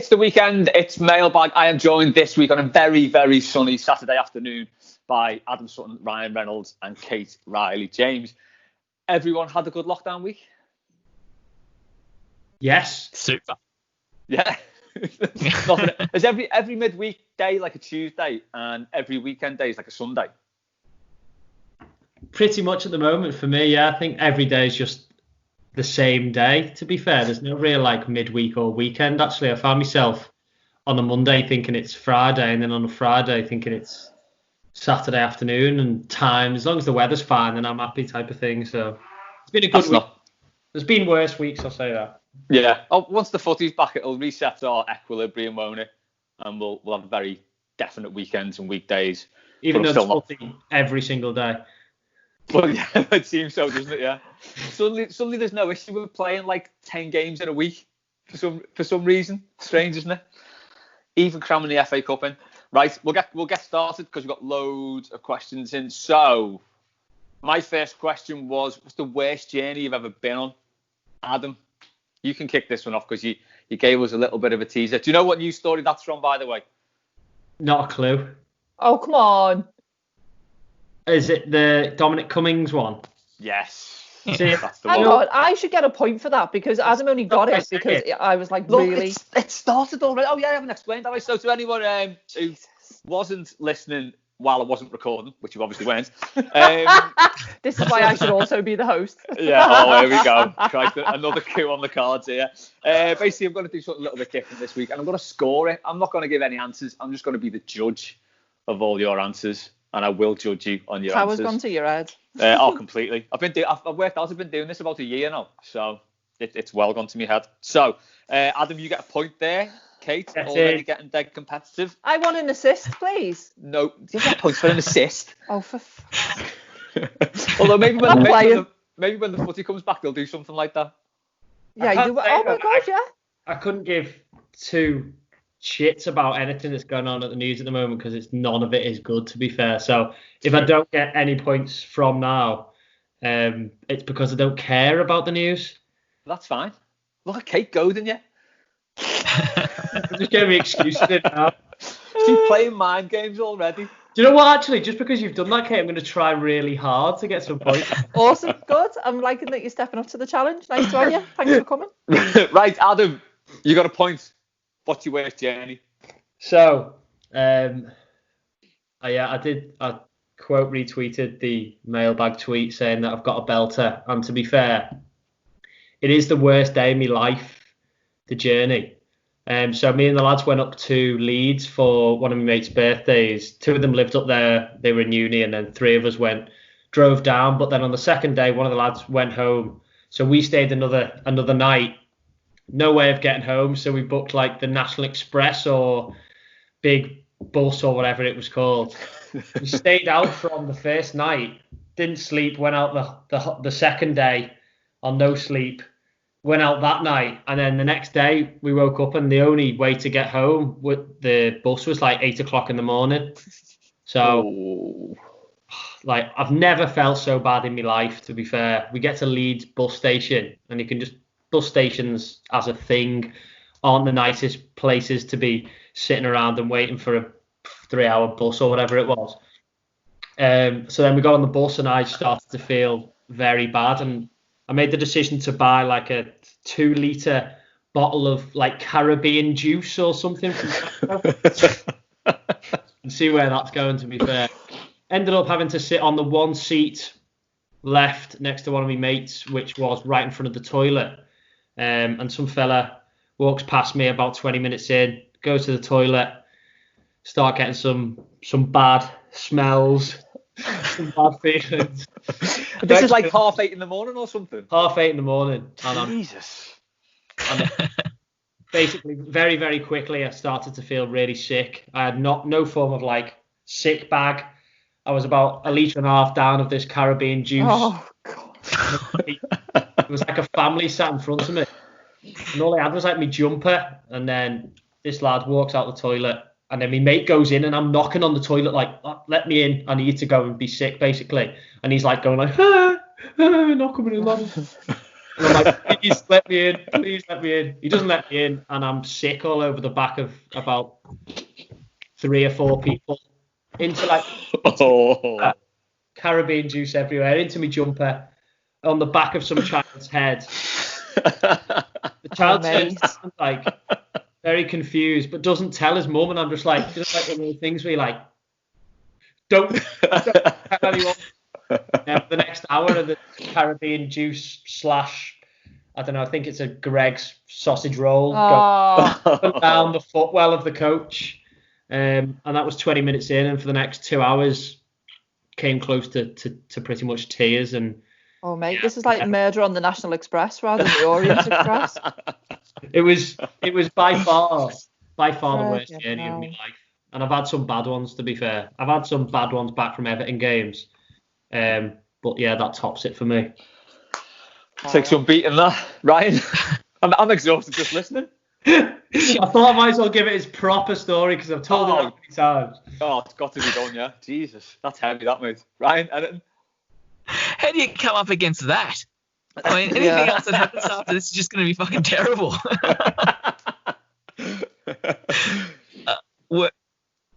It's the weekend. It's Mailbag. I am joined this week on a very, very sunny Saturday afternoon by Adam Sutton, Ryan Reynolds, and Kate Riley. James, everyone had a good lockdown week? Yes. Super. Yeah. Is every midweek day like a Tuesday and every weekend day is like a Sunday? Pretty much at the moment for me, yeah. I think every day is just the same day, to be fair. There's no real like midweek or weekend. Actually, I found myself on a Monday thinking it's Friday, and then on a Friday thinking it's Saturday afternoon, and time, as long as the weather's fine, then I'm happy type of thing. So it's been a good week. There's been worse weeks, I'll say that. Yeah. Oh, once the footy's back, it'll reset our equilibrium, won't it? And we'll have very definite weekends and weekdays. Even though there's footy every single day. Well, yeah, it seems so, doesn't it? Yeah. Suddenly there's no issue with playing like 10 games in a week for some reason. Strange, isn't it? Even cramming the FA Cup in. Right, we'll get started because we've got loads of questions in. So, my first question was, what's the worst journey you've ever been on? Adam, you can kick this one off because you gave us a little bit of a teaser. Do you know what news story that's from, by the way? Not a clue. Oh, come on. Is it the Dominic Cummings one? Yes. See, That's the Hang one. on, I should get a point for that because Adam only got it because I was like, Look, really? it started already. Oh, yeah, I haven't explained that. So to anyone who wasn't listening while I wasn't recording, which you obviously weren't. This is why I should also be the host. Yeah, oh, here we go. Christ, another coup on the cards here. Basically, I'm going to do something a little bit different this week, and I'm going to score it. I'm not going to give any answers. I'm just going to be the judge of all your answers, and I will judge you on your Power's answers. gone to your head. Completely. I've worked out. I've been doing this about a year now, so it's well gone to my head. So, Adam, you get a point there. Kate, already getting dead competitive. I want an assist, please. No, you get points for an assist. Oh, for Although maybe when the footy comes back, they'll do something like that. Yeah, you. Oh my god, yeah. I couldn't give two shits about anything that's going on at the news at the moment because none of it is good, to be fair. So if I don't get any points from now, it's because I don't care about the news. That's fine. Look at Kate goading you. I'm just giving me excuses now. She's playing mind games already. Do you know what, actually, just because you've done that, Kate, I'm going to try really hard to get some points. Awesome, good. I'm liking that you're stepping up to the challenge. Nice to have you. Thanks for coming. Right, Adam, you got a point. What's your worst journey? So, I quote retweeted the Mailbag tweet saying that I've got a belter, and to be fair, it is the worst day of my life, the journey. So me and the lads went up to Leeds for one of my mates' birthdays. Two of them lived up there, they were in uni, and then three of us drove down. But then on the second day, one of the lads went home. So we stayed another night. No way of getting home. So we booked like the National Express or big bus or whatever it was called. We stayed out from the first night, didn't sleep, went out the second day on no sleep. Went out that night, and then the next day we woke up and the only way to get home with the bus was like 8 o'clock in the morning. So, like, I've never felt so bad in my life, to be fair. We get to Leeds bus station, and you can just, bus stations as a thing aren't the nicest places to be sitting around and waiting for a 3-hour bus or whatever it was. So then we got on the bus and I started to feel very bad, and I made the decision to buy like a 2-litre bottle of like Caribbean juice or something and see where that's going, to be fair. Ended up having to sit on the one seat left next to one of my mates, which was right in front of the toilet. And some fella walks past me about 20 minutes in, goes to the toilet, start getting some bad smells, some bad feelings. This is like 8:30 in the morning or something? 8:30 in the morning. Jesus. And basically, very, very quickly, I started to feel really sick. I had no form of like sick bag. I was about 1.5 litres down of this Caribbean juice. Oh, God. It was like a family sat in front of me. And all I had was like my jumper. And then this lad walks out the toilet. And then my mate goes in and I'm knocking on the toilet like, oh, let me in. I need to go and be sick, basically. And he's like going like, not coming in, lad. And I'm like, please let me in, please let me in. He doesn't let me in, and I'm sick all over the back of about 3 or 4 people into like Caribbean juice everywhere, into my jumper, on the back of some child's head. The child turns around, like very confused, but doesn't tell his mum, and I'm just like one of those things where you're like, don't tell anyone. For the next hour of the Caribbean juice / I don't know, I think it's a Greg's sausage roll going down the footwell of the coach. And that was 20 minutes in, and for the next 2 hours came close to pretty much tears. And oh mate, this is like murder on the National Express rather than the Orient Express. It was by far the worst journey of my life. And I've had some bad ones, to be fair. I've had some bad ones back from Everton games. But yeah, that tops it for me. Take some beating that, Ryan. I'm exhausted just listening. I thought I might as well give it his proper story because I've told it that many times. Oh, it's got to be done, yeah. Jesus, that's heavy, that mate. Ryan, anything? How do you come up against that? I mean, anything else that happens after this is just going to be fucking terrible.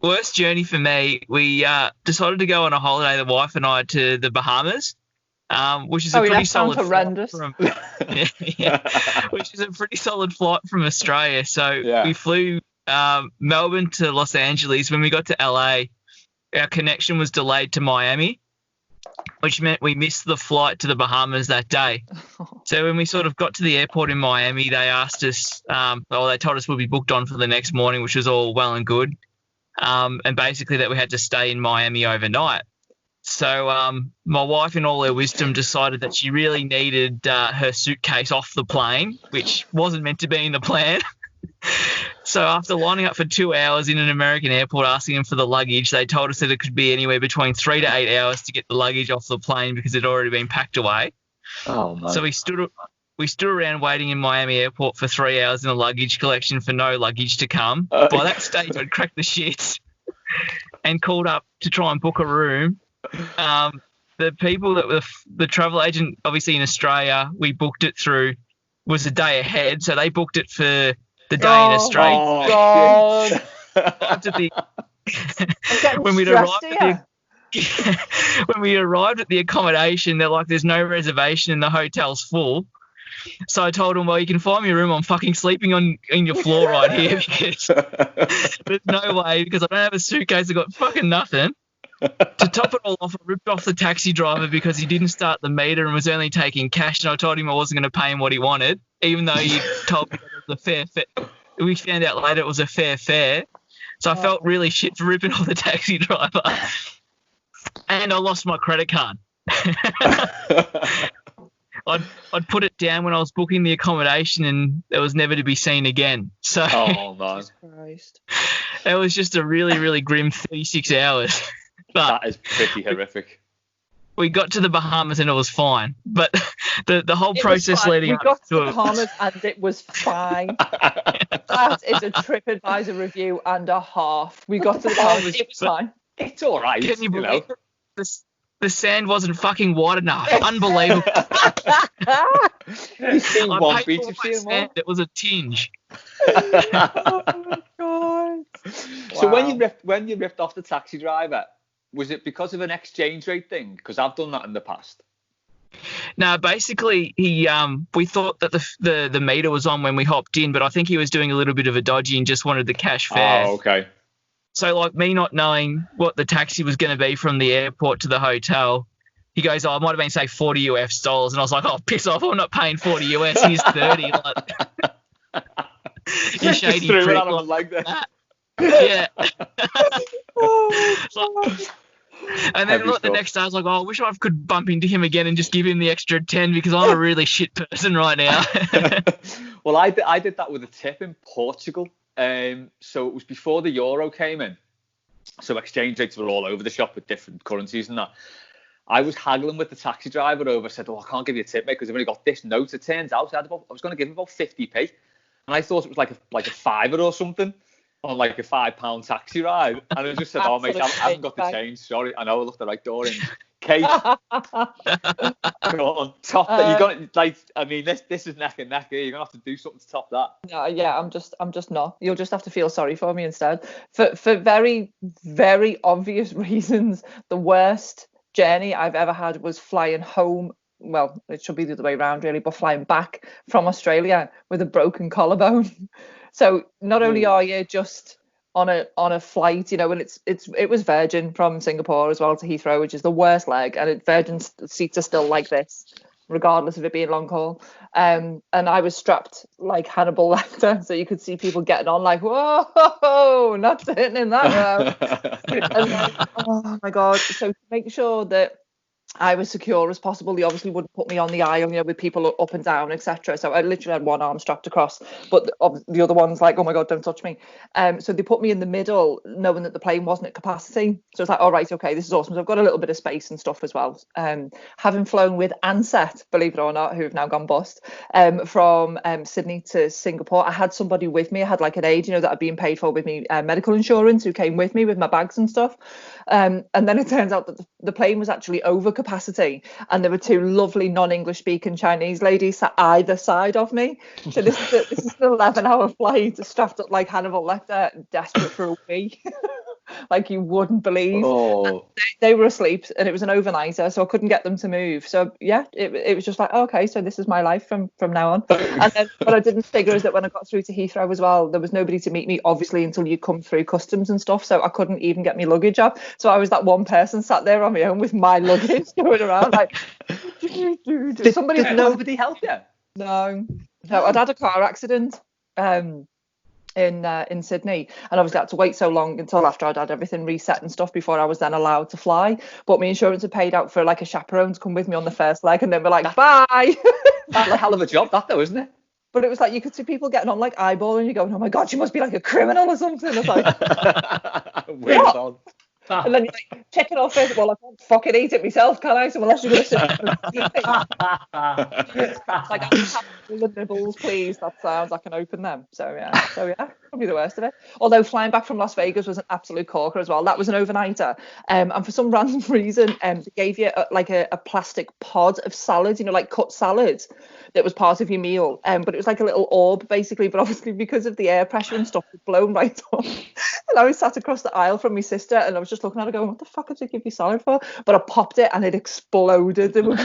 Worst journey for me, we decided to go on a holiday, the wife and I, to the Bahamas, which is a pretty solid horrendous. Which is a pretty solid flight from Australia. So we flew Melbourne to Los Angeles. When we got to LA, our connection was delayed to Miami, which meant we missed the flight to the Bahamas that day. So when we sort of got to the airport in Miami, they asked us, they told us we'd be booked on for the next morning, which was all well and good. And basically that we had to stay in Miami overnight. So my wife, in all her wisdom, decided that she really needed her suitcase off the plane, which wasn't meant to be in the plan. So after lining up for 2 hours in an American airport asking them for the luggage, they told us that it could be anywhere between 3 to 8 hours to get the luggage off the plane because it had already been packed away. Oh, man. So we stood around waiting in Miami airport for 3 hours in a luggage collection for no luggage to come. By that stage, I'd cracked the shits and called up to try and book a room. The people that were the travel agent, obviously in Australia, we booked it through, was a day ahead. So they booked it for the day in Australia. Oh, God. When we arrived at the accommodation, they're like, there's no reservation and the hotel's full. So I told them, well, you can find me a room. I'm fucking sleeping on your floor right here because there's no way, because I don't have a suitcase. I've got fucking nothing. To top it all off, I ripped off the taxi driver because he didn't start the meter and was only taking cash, and I told him I wasn't going to pay him what he wanted, even though he told me that it was a fair fare. We found out later it was a fair fare. So I felt really shit for ripping off the taxi driver. And I lost my credit card. I'd put it down when I was booking the accommodation, and it was never to be seen again. So it was just a really, really grim 36 hours. But that is pretty horrific. We got to the Bahamas and it was fine. But the whole process leading up to it. We got to the Bahamas and it was fine. That is a TripAdvisor review and a half. We got to the Bahamas, it was fine. It's all right. Can you believe it? The sand wasn't fucking wide enough. Unbelievable. You've seen one beach, you've seen one. It was a tinge. Oh my God. So when you ripped off the taxi driver, was it because of an exchange rate thing? Because I've done that in the past. No, basically we thought that the meter was on when we hopped in, but I think he was doing a little bit of a dodgy and just wanted the cash fare. Oh, okay. So like me not knowing what the taxi was going to be from the airport to the hotel, he goes, it might have been, say, $40 US. And I was like, oh, piss off, I'm not paying $40 US. He's 30. Like, you shady prick. Like that. Yeah. Oh, and then the next day I was like, I wish I could bump into him again and just give him the extra 10 because I'm a really shit person right now. Well, I did that with a tip in Portugal. So it was before the euro came in. So exchange rates were all over the shop with different currencies and that. I was haggling with the taxi driver over. I said, I can't give you a tip, mate, because I've only got this note. It turns out I was going to give him about 50p. And I thought it was like a fiver or something on like a £5 taxi ride. And I just said, mate, I haven't got the change. Sorry. I know I left the right door in. Kate, go on, top that. You got like, I mean, this is neck and neck here. You're gonna have to do something to top that. No, yeah, I'm just not. You'll just have to feel sorry for me instead. For very, very obvious reasons, the worst journey I've ever had was flying home. Well, it should be the other way around really, but flying back from Australia with a broken collarbone. So not only are you just on a flight, you know, and it was Virgin from Singapore as well to Heathrow, which is the worst leg, and Virgin seats are still like this, regardless of it being long haul. And I was strapped like Hannibal Lecter, so you could see people getting on like, whoa, not sitting in that row. And then, oh my god! So to make sure that I was secure as possible, they obviously wouldn't put me on the aisle, you know, with people up and down, etc. So I literally had one arm strapped across, but the other one's like, oh my god, don't touch me. So they put me in the middle, knowing that the plane wasn't at capacity. So it's like, all right, okay, this is awesome. So I've got a little bit of space and stuff as well. Having flown with Ansett, believe it or not, who've now gone bust, from Sydney to Singapore, I had somebody with me. I had like an aide, you know, that had been paid for with me, medical insurance, who came with me with my bags and stuff. And then it turns out that the plane was actually over capacity, and there were two lovely non-English speaking Chinese ladies sat either side of me. So this is an 11-hour flight, strapped up like Hannibal Lecter, desperate for a wee. Like you wouldn't believe. They were asleep, and it was an overnighter, so I couldn't get them to move. So yeah, it was just like, okay, so this is my life from now on. And then what I didn't figure is that when I got through to Heathrow as well, there was nobody to meet me, obviously, until you come through customs and stuff. So I couldn't even get my luggage up. So I was that one person sat there on my own with my luggage going around like. Did nobody help you? No, I'd had a car accident. In Sydney, and obviously I had to wait so long until after I'd had everything reset and stuff before I was then allowed to fly. But my insurance had paid out for like a chaperone to come with me on the first leg, and then we're like, bye. That's a hell of a job, that though, isn't it? But it was like you could see people getting on like eyeballing you, going, oh my god, you must be like a criminal or something. It's like, weird on. And then you're like checking off it. Well, I can't fucking eat it myself, can I? So unless you're going to sit like, I'm happy with the nibbles, please. That sounds I can open them. So yeah, probably the worst of it. Although flying back from Las Vegas was an absolute corker as well. That was an overnighter, and for some random reason, they gave you a plastic pod of salad, you know, like cut salads, that was part of your meal. But it was like a little orb basically. But obviously because of the air pressure and stuff, it blown right up. And I was sat across the aisle from my sister, and I was just looking at her going, what the fuck did they give you salad for? But I popped it and it exploded. There were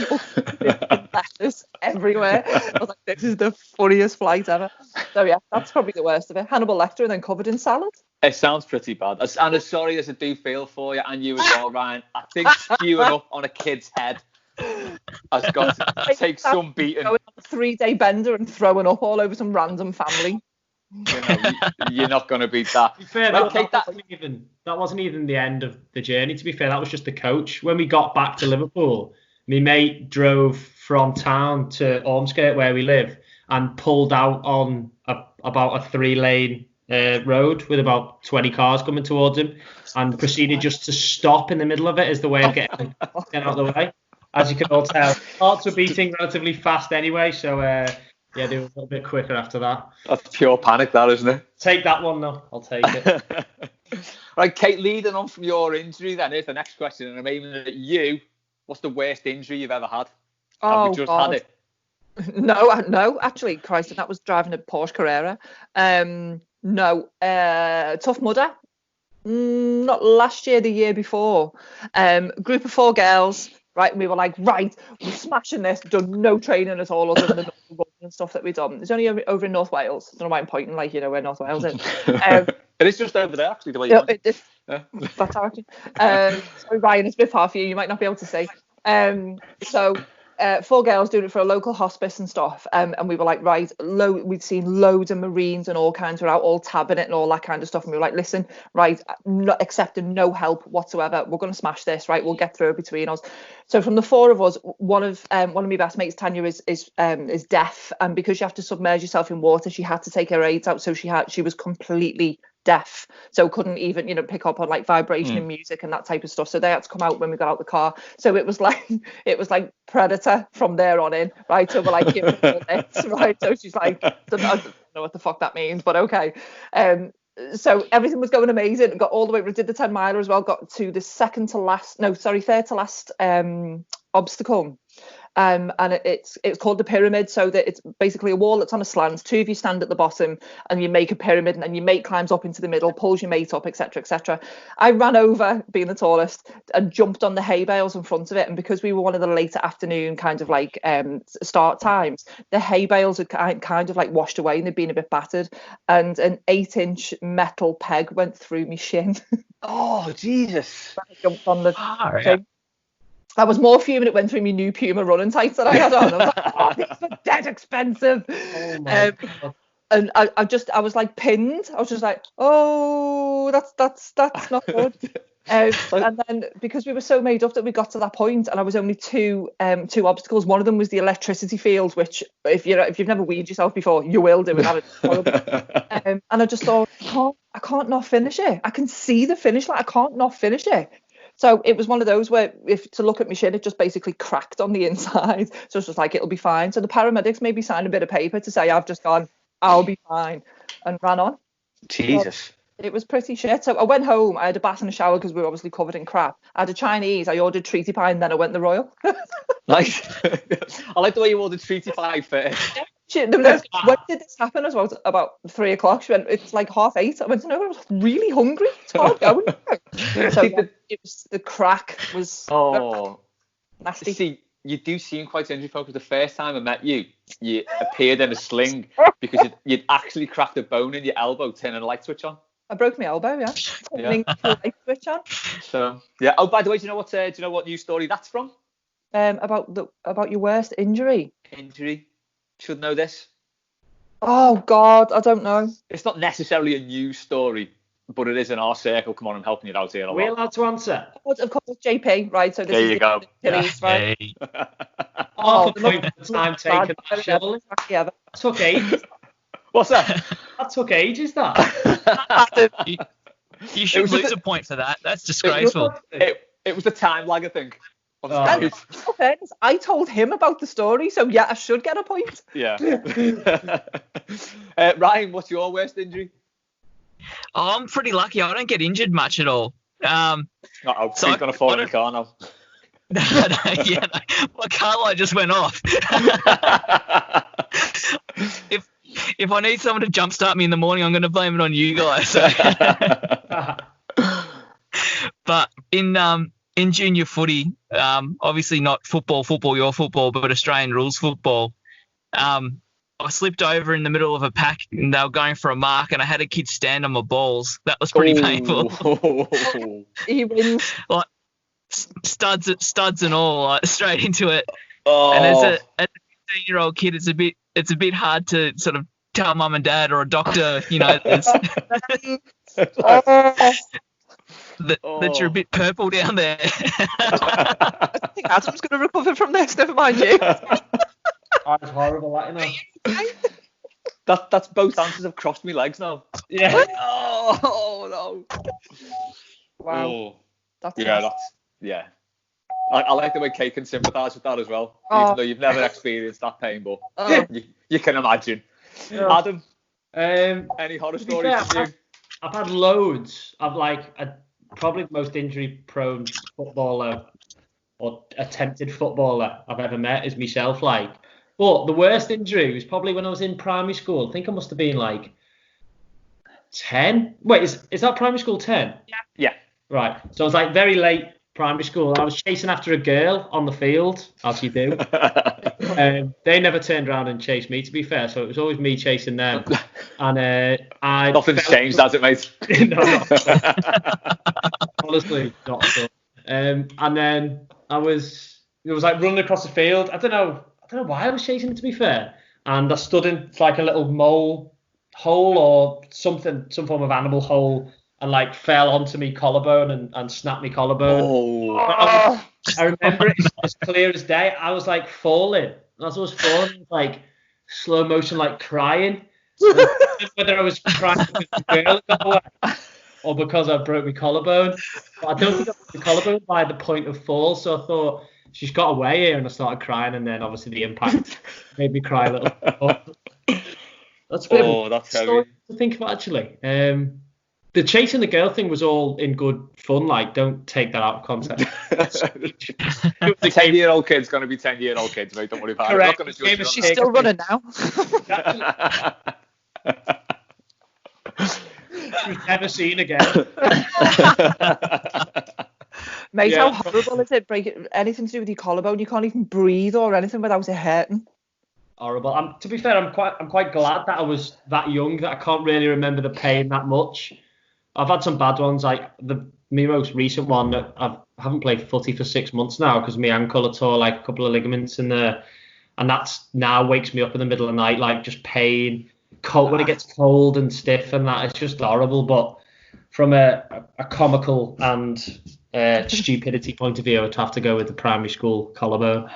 letters everywhere. I was like, this is the funniest flight ever. So yeah, that's probably the worst of it. Hannibal Lecter and then covered in salad. It sounds pretty bad. And as sorry as I do feel for you, and you as well, Ryan, I think spewing up on a kid's head has got to take some beating. Going on a 3-day bender and throwing up all over some random family. You know, you're not going to beat that. To be fair, that wasn't even the end of the journey. To be fair, that was just the coach. When we got back to Liverpool, my mate drove from town to Ormskirk, where we live, and pulled out on about a 3-lane road with about 20 cars coming towards him, and proceeded just to stop in the middle of it as the way of getting out of the way. As you can all tell, hearts were beating relatively fast anyway, so yeah, they were a little bit quicker after that. That's pure panic, that, isn't it? Take that one, though. I'll take it. Right, Kate, leading on from your injury, then here's the next question, and I'm aiming at you. What's the worst injury you've ever had? Have you just had it? No, actually, Christ, that was driving a Porsche Carrera. Tough Mudder. Not last year, the year before. Group of 4 girls. Right, and we were like, right, we're smashing this. Done no training at all other than the runs and stuff that we've done. It's only over in North Wales. I don't know why I'm pointing, like, you know, where North Wales is. It is just over there, actually, the way you that's how actually. Sorry, Ryan, it's a bit far for you. You might not be able to see. So 4 girls doing it for a local hospice and stuff, and we were like, right, we'd seen loads of Marines and all kinds were out all tabbing it and all that kind of stuff, and we were like, listen, right, not accepting no help whatsoever, we're going to smash this, right, we'll get through it between us. So from the 4 of us, one of my best mates, Tanya, is deaf, and because you have to submerge yourself in water, she had to take her aids out, so she was completely deaf, so couldn't even, you know, pick up on like vibration and music and that type of stuff. So they had to come out when we got out the car. So it was like Predator from there on in, right? So we're like, give it all this, right? So she's like, I don't know what the fuck that means, but okay. So everything was going amazing. Got all the way, did the 10 miler as well. Got to the third to last obstacle. And it's called the pyramid, so that it's basically a wall that's on a slant. Two of you stand at the bottom and you make a pyramid, and then your mate climbs up into the middle, pulls your mate up, etc., etc. I ran over, being the tallest, and jumped on the hay bales in front of it, and because we were one of the later afternoon kind of like start times, the hay bales had kind of like washed away and they'd been a bit battered, and an 8-inch metal peg went through my shin. Oh, Jesus. I jumped on the thing. I was more fuming it went through my new Puma running tights that I had on. I was like, oh, these are dead expensive. Oh my God. And I was like pinned. I was just like, oh, that's not good. And then because we were so made up that we got to that point, and I was only two obstacles. One of them was the electricity field, which if you've never weed yourself before, you will do it. And I just thought, I can't not finish it. I can see the finish line. I can't not finish it. So it was one of those where, if to look at my shin, it just basically cracked on the inside. So it's just like, it'll be fine. So the paramedics maybe signed a bit of paper to say, I've just gone, I'll be fine, and ran on. Jesus. So it was pretty shit. So I went home. I had a bath and a shower because we were obviously covered in crap. I had a Chinese. I ordered treaty pie, and then I went the Royal. Nice. I like the way you ordered treaty pie first. When did this happen as well? About 3 o'clock. She went, it's like 8:30. I went, no, I was really hungry. It's hard going. So it was, the crack was nasty. See, you do seem quite injury focused. The first time I met you, you appeared in a sling because you'd actually cracked a bone in your elbow turning a light switch on. I broke my elbow, yeah. Turning a light switch on. So yeah. Oh, by the way, do you know what news story that's from? About your worst injury. Should know this. Oh God, I don't know. It's not necessarily a news story, but it is in our circle. Come on, I'm helping you out here a lot. We're allowed to answer. Of course, JP, right? So this there is you go. Achilles, right? Half a point for the time taken. Surely. Took ages. What's that? That took ages. That. You should lose a point for that. That's disgraceful. It was the time lag, I think. I told him about the story, so yeah, I should get a point. Yeah. Ryan, what's your worst injury? Oh, I'm pretty lucky. I don't get injured much at all. So he's going to fall in the car now. My car light just went off. If I need someone to jumpstart me in the morning, I'm going to blame it on you guys. But in junior footy, obviously not football, your football, but Australian rules football, I slipped over in the middle of a pack and they were going for a mark and I had a kid stand on my balls. That was pretty painful. He wins. Like studs and all, like, straight into it. Oh. And as a 15-year-old kid, it's a bit hard to sort of tell mum and dad or a doctor, that you're a bit purple down there. I think Adam's going to recover from this. Never mind you. That's horrible, That's both answers have crossed me legs now. Yeah. Oh no. Wow. Oh. Yeah. I like the way Kate can sympathise with that as well, even though you've never experienced that pain, but you can imagine. Yeah. Adam, any horror stories from you? I've had loads. I've probably the most injury-prone footballer or attempted footballer I've ever met is myself. But the worst injury was probably when I was in primary school. I think I must have been 10. Wait, is that primary school 10? Yeah. Right. So I was very late primary school. I was chasing after a girl on the field, as you do. They never turned around and chased me, to be fair. So it was always me chasing them. And nothing's changed, has it, mate? No. Honestly, not at all. And then I was running across the field. I don't know why I was chasing it, to be fair. And I stood in a little mole hole or something, some form of animal hole, and fell onto me collarbone and snapped me collarbone. Oh. I remember it as clear as day. I was falling. As I was falling, slow motion, crying. Whether I was crying because the girl got away or because I broke my collarbone. But I don't think I broke my collarbone by the point of fall, so I thought, she's got away here, and I started crying, and then obviously the impact made me cry a little bit more. That's a bit that's heavy to think about, actually. The chasing the girl thing was all in good fun. Like, don't take that out of context. 10-year-old kid's going to be 10-year-old kids, mate. Don't worry about it. I'm not going to judge you. She's still running now. She's never seen again. Mate, how horrible is it? Anything to do with your collarbone, you can't even breathe or anything without it hurting. Horrible. To be fair, I'm quite glad that I was that young that I can't really remember the pain that much. I've had some bad ones, like my most recent one that I haven't played footy for 6 months now because my ankle had tore like a couple of ligaments in there, and that's now wakes me up in the middle of the night, like just pain, cold when it gets cold and stiff and that. It's just horrible. But from a comical and stupidity point of view, I'd have to go with the primary school collarbone.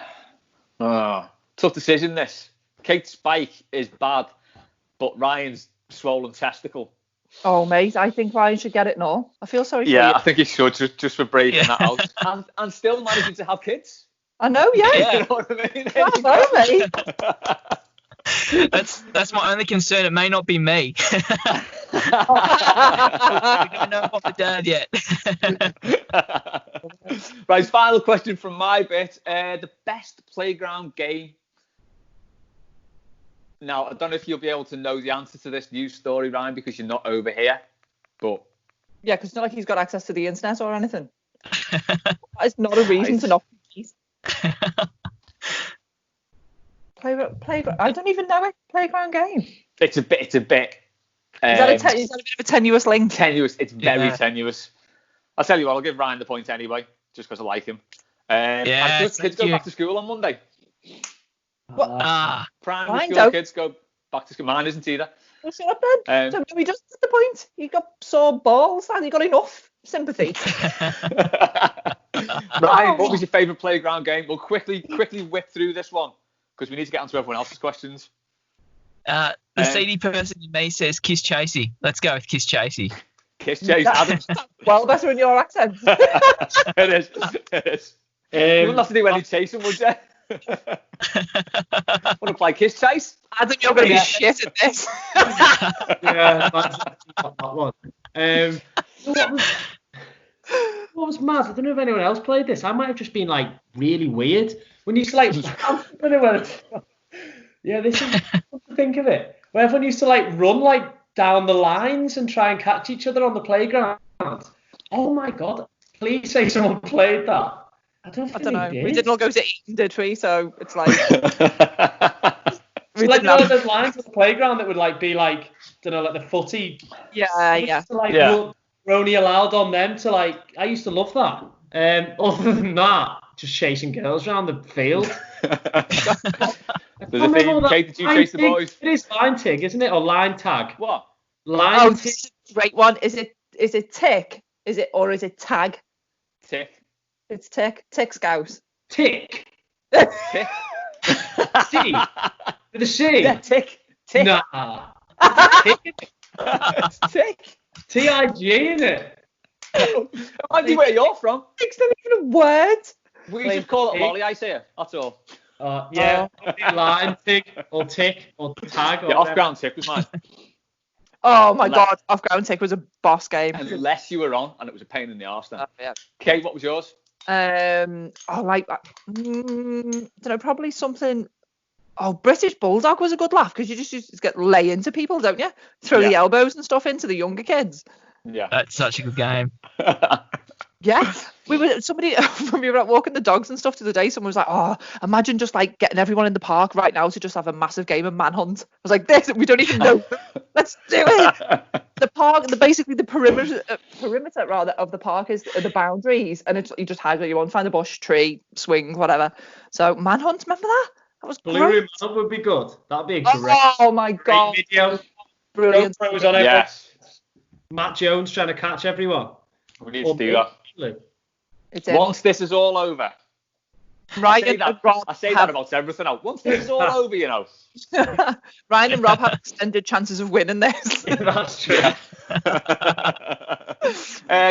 Oh, tough decision this. Kate's spike is bad, but Ryan's swollen testicle. Oh, mate, I think Ryan should get it now. I feel sorry for you. Yeah, I think he should, just for breaking that out. And still managing to have kids. I know, yeah. You know what I mean? Bravo, mate. That's my only concern. It may not be me. We don't know if I'm the dad yet. Right, final question from my bit. The best playground game. Now, I don't know if you'll be able to know the answer to this news story, Ryan, because you're not over here. But yeah, because it's not like he's got access to the internet or anything. It's not a reason to not please. Playground. I don't even know it. Playground game. It's a bit. Is that a bit of a tenuous link? Tenuous. It's very tenuous. I'll tell you what. I'll give Ryan the point anyway, just because I like him. Kids go back to school on Monday. What? Primary school kids go back to school. Mine isn't either. Well, shut up then. So we just at the point. You got sore balls and you got enough sympathy. Ryan, what was your favourite playground game? We'll quickly whip through this one because we need to get on to everyone else's questions. The seedy person in me says Kiss Chasey. Let's go with Kiss Chasey. Kiss Chase, Adam. Well, better in your accent. It is. You wouldn't have to do any chasing, would you? Want to play Kiss Chase? Adam, you're going to be shit at this. Yeah, that's that one. What was mad? I don't know if anyone else played this. I might have just been like really weird. When you used to like, yeah, this is what to think of it. Where everyone used to like run like down the lines and try and catch each other on the playground. Oh my god! Please say someone played that. I don't know. We didn't all go to Eton, did we? So it's like we like those lines on the playground that would like be like, don't know, like the footy. Yeah. To, like, Rony allowed on them to like. I used to love that. Other than that, just chasing girls around the field. There's a theme. Kate, did you chase the boys? It is line tig, isn't it, or line tag? What? Line tig. This is a great one. Is it tick? Is it tag? Tick. It's tick. Tick Scouse. Tick. Tick. C. With a C. Yeah, tick. Tick. Nah. Tick. It's tick. T-I-G, isn't it? I see where you're from. Tick's not even a word. We just call it lolly ice here. That's all. Line tig or tick or tag. Or off-ground tick was mine. Oh my god, off-ground tick was a boss game. Unless you were on, and it was a pain in the arse then. Yeah. Kate, what was yours? Don't know, probably something. Oh, British Bulldog was a good laugh because you just used to get lay into people, don't you? Throw the elbows and stuff into the younger kids. Yeah, that's such a good game. Yeah, when we were out walking the dogs and stuff the other day, someone was like, "Oh, imagine just like getting everyone in the park right now to just have a massive game of manhunt." I was like, "This, we don't even know. Let's do it." The park, basically the perimeter rather of the park is the boundaries, and you just hide where you want, find a bush, tree, swing, whatever. So manhunt, remember that? That was Blue great. That would be good. That'd be a great. Oh my god! Video. Brilliant. Yes. Matt Jones trying to catch everyone. We need to do that. It's Once this is all over. Ryan and Rob I say that about everything else. Once this is all over, you know. Ryan and Rob have extended chances of winning this. That's true.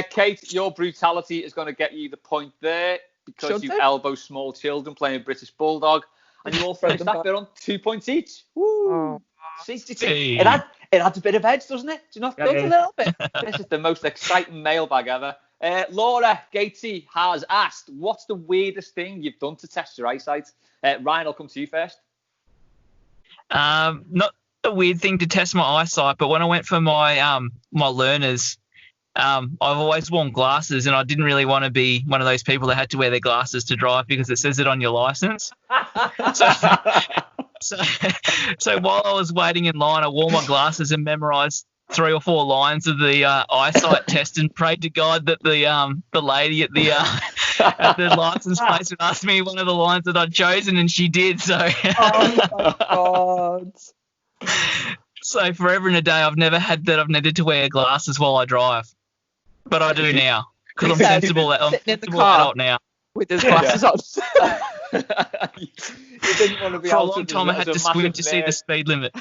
Kate, your brutality is going to get you the point there because you elbow small children playing British Bulldog, and you all finished that bit on 2 points each. Woo! Oh. It It adds a bit of edge, doesn't it? Do you not think? A little bit. This is the most exciting mailbag ever. Laura Gatesy has asked, what's the weirdest thing you've done to test your eyesight? Ryan, I'll come to you first. Not a weird thing to test my eyesight, but when I went for my my learners, I've always worn glasses, and I didn't really want to be one of those people that had to wear their glasses to drive because it says it on your license. So while I was waiting in line, I wore my glasses and memorised 3 or 4 lines of the eyesight test and prayed to God that the lady at the at the license place would ask me one of the lines that I'd chosen, and she did. So. Oh my God. So forever and a day, I've needed to wear glasses while I drive, but I do now because I'm sensible. I'm sensible adult now. With his glasses on. You didn't want to be for a long time. I had to squint to see the speed limit.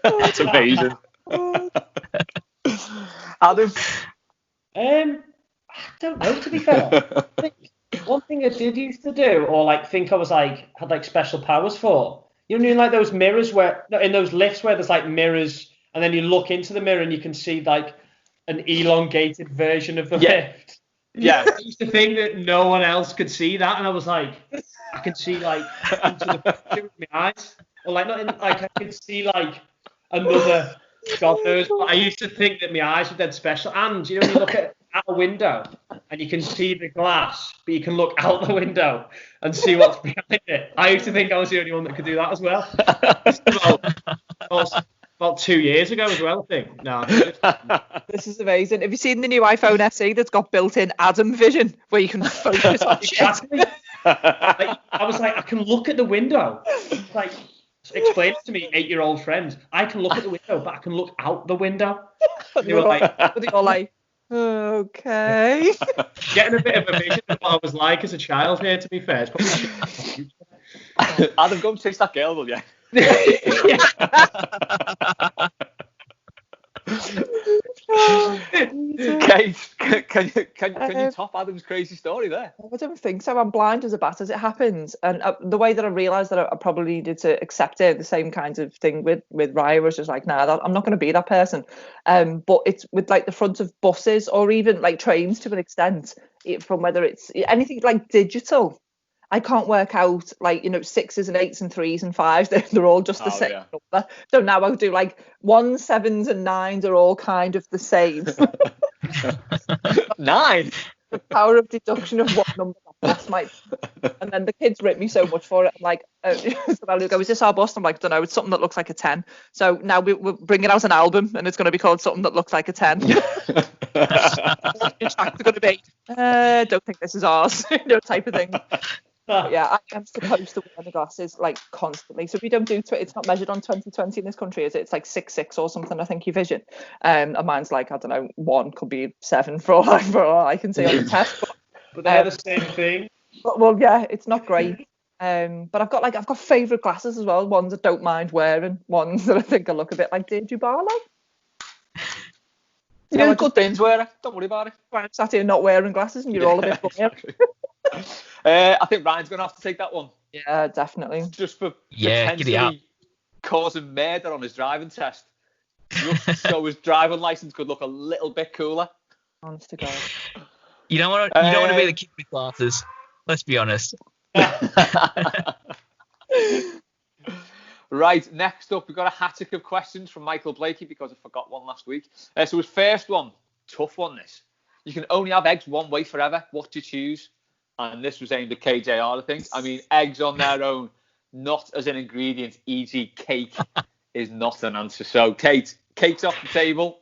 That's amazing. Adam? I don't know, to be fair. I think one thing I did used to do, or like think I was like had like special powers for. You know, like those mirrors where in those lifts where there's like mirrors, and then you look into the mirror and you can see like an elongated version of the lift. Yeah. I used to think that no one else could see that, and I was like, I can see like into the future with my eyes, or like not in, like I can see like another. God knows. I used to think that my eyes were dead special, and you know when you look at a window and you can see the glass, but you can look out the window and see what's behind it. I used to think I was the only one that could do that as well. About 2 years ago as well, I think. No, this is amazing. Have you seen the new iPhone SE that's got built-in Adam vision where you can focus on exactly. I was like, I can look at the window. Like, explain it to me, 8-year-old friends. I can look at the window, but I can look out the window. They were like, okay. Getting a bit of a vision of what I was like as a child here, to be fair. It's probably Adam, go and chase that girl, will you? Kate, can you top Adam's crazy story there? I don't think so. I'm blind as a bat as it happens, and the way that I realised that I probably needed to accept it, the same kind of thing with Raya was just like, nah, I'm not going to be that person. But it's with like the front of buses or even like trains to an extent, from whether it's anything like digital. I can't work out like, 6s and 8s and 3s and 5s. They're all just the same number. So now I'll do like 1s, 7s and 9s are all kind of the same. 9? The power of deduction of what number that bus might be. And then the kids rip me so much for it. I'm like, so they'll go, is this our bus? I'm like, I don't know, it's something that looks like a 10. So now we're bringing out an album and it's going to be called something that looks like a 10. It's going to be, don't think this is ours, type of thing. But yeah, I'm supposed to wear the glasses like constantly. So we don't do it's not measured on 2020 in this country, is it? It's like 6.6 or something, I think, your vision. And mine's like, I don't know, 1 could be 7 for all I can see on the test. But they're the same thing. Well, yeah, it's not great. But I've got favourite glasses as well. Ones I don't mind wearing. Ones that I think I look a bit like Deidre Barlow. Yeah, good binge wearer. Don't worry about it. I'm sat here not wearing glasses, and you're all a bit bored. I think Ryan's going to have to take that one. Yeah, definitely. Just for potentially causing murder on his driving test. Just so his driving license could look a little bit cooler. Honest to God. You don't want to be the kid with glasses. Let's be honest. Right, next up, we've got a hat-trick of questions from Michael Blakey because I forgot one last week. So his first one, tough one this. You can only have eggs one way forever. What do you choose? And this was aimed at KJR, I think. I mean, eggs on their own, not as an ingredient, e.g. cake, is not an answer. So, Kate, cake's off the table.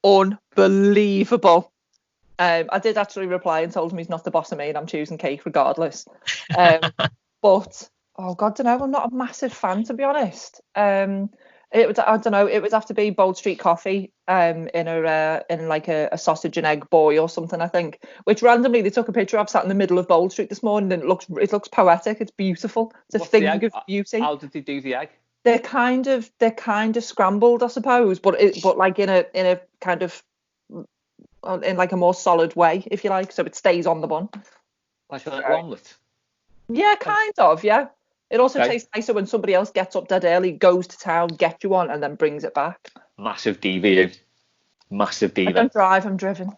Unbelievable. I did actually reply and told him he's not the boss of me and I'm choosing cake regardless. But, oh, God, I don't know. I'm not a massive fan, to be honest. It would have to be Bold Street coffee in like a sausage and egg boy or something, I think, which randomly they took a picture of sat in the middle of Bold Street this morning, and it looks poetic. It's beautiful. It's a thing of beauty. How did they do the egg? They're kind of scrambled, I suppose, but like in a kind of in like a more solid way, if you like, so it stays on the bun. Like an omelette? Yeah, kind of, yeah. It also tastes nicer when somebody else gets up dead early, goes to town, gets you one, and then brings it back. Massive diva. Massive diva. I don't drive, I'm driven.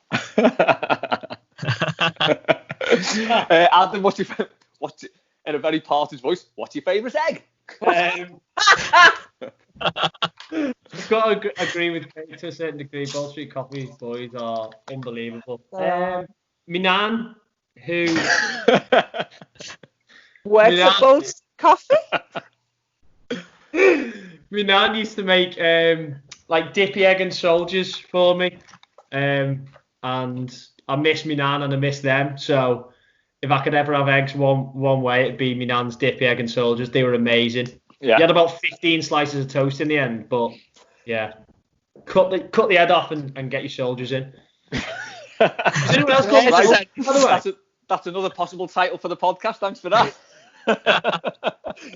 Adam, what's in a very parted voice, what's your favourite egg? I've got to agree with Kate to a certain degree. Ball Street Coffee boys are unbelievable. My nan, who works at Ball Street Coffee. My nan used to make like dippy egg and soldiers for me, and I miss my nan and I miss them. So if I could ever have eggs one way, it'd be my nan's dippy egg and soldiers. They were amazing. Yeah. You had about 15 slices of toast in the end, but yeah, cut the head off and get your soldiers in. Does anyone else call them soldiers, by the way? That's another possible title for the podcast. Thanks for that.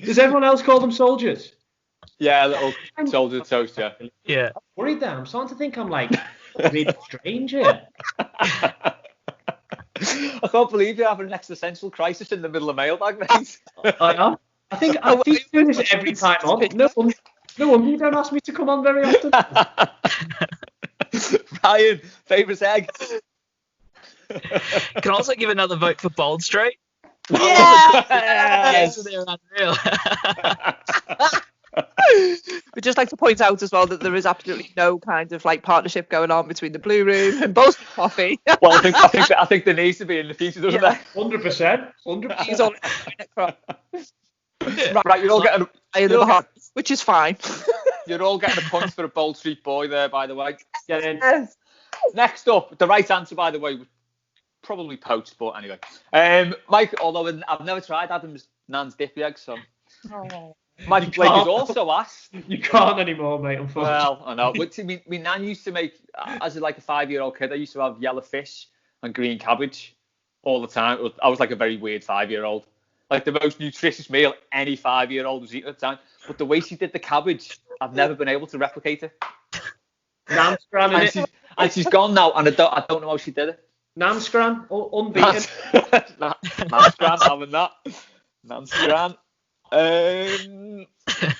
Does everyone else call them soldiers? Yeah, a little soldier toast, yeah. Yeah. I'm worried there. I'm starting to think I'm like really strange here. I can't believe you're having an existential crisis in the middle of Mailbag, mate. I am. I think doing this every time on. No wonder you don't ask me to come on very often. Ryan, favourite egg? Can also give another vote for Bold Street. Yes! They're unreal. We'd just like to point out as well that there is absolutely no kind of like partnership going on between the Blue Room and Ball Street Coffee. Well, I think there needs to be in the future, doesn't there? 100%. 100%. He's all right, you're all getting which is fine. You're all getting a point for a Bold Street boy there, by the way. Get in. Yes. Next up, the right answer, by the way, was probably poached, but anyway. Mike, although I've never tried Adam's nan's dippy eggs, so. Oh. Mike Blake has also asked. You can't anymore, mate, unfortunately. Well, I know. But my nan used to make, as like a 5-year-old kid, I used to have yellow fish and green cabbage all the time. I was like a very weird 5-year-old. Like the most nutritious meal any 5-year-old was eating at the time. But the way she did the cabbage, I've never been able to replicate it. Nan scran, and she's gone now, and I don't know how she did it. Nan scran, unbeaten. Nan scran, having that. Nan scran.